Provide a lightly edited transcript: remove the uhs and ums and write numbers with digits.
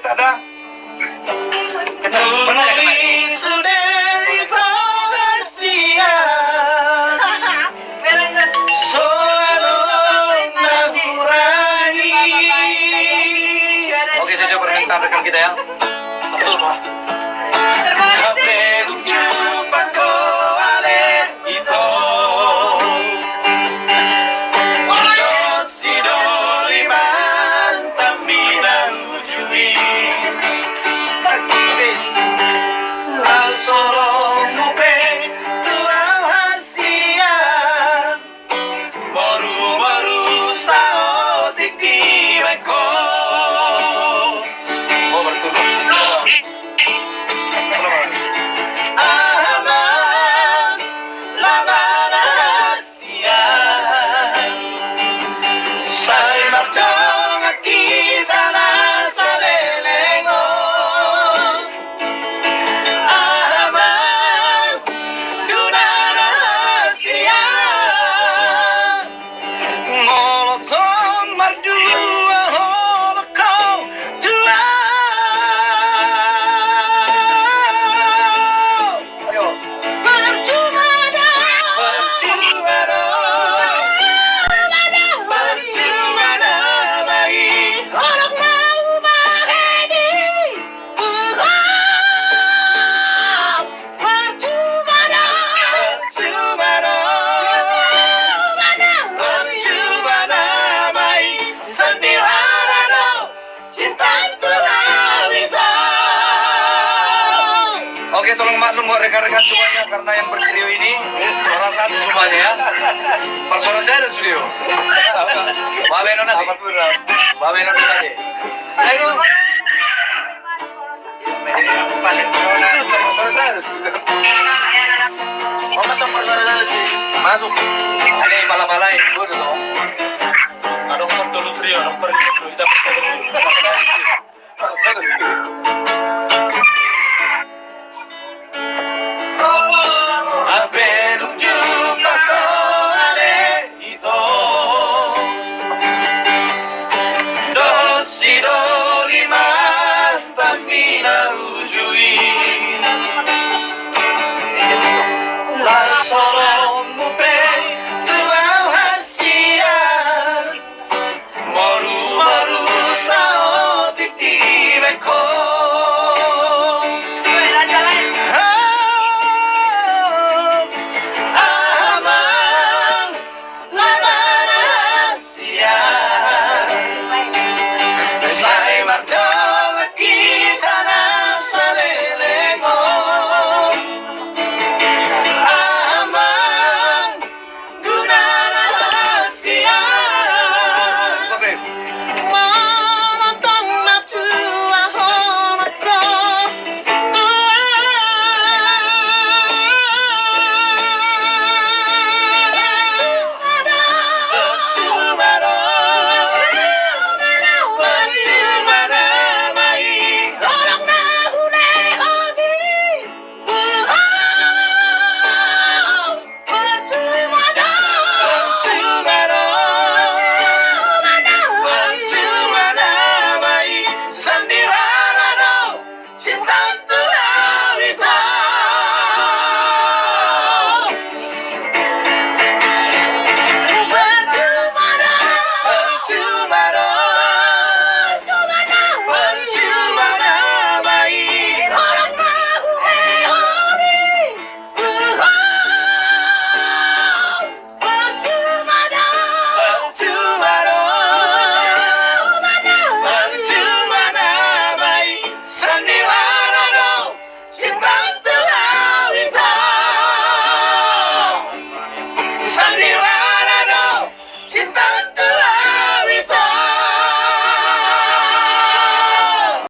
tak ada. Tulis dari rahasia soal nahurangi. Oke, saya coba permintaan rekan kita ya. Betul, Pak. Oke, tolong maklum buat rekan-rekan semuanya karena yang bervideo ini suara satu semuanya ya. Pas suara saya ada studio. Babe nona nanti. Babe nona nanti. Ayo. Pasien corona suara saya ada studio. Oh, masuk suara saya masuk. Ini bala-balai itu dong. Ada nomor dulu studio, nomor itu kita solo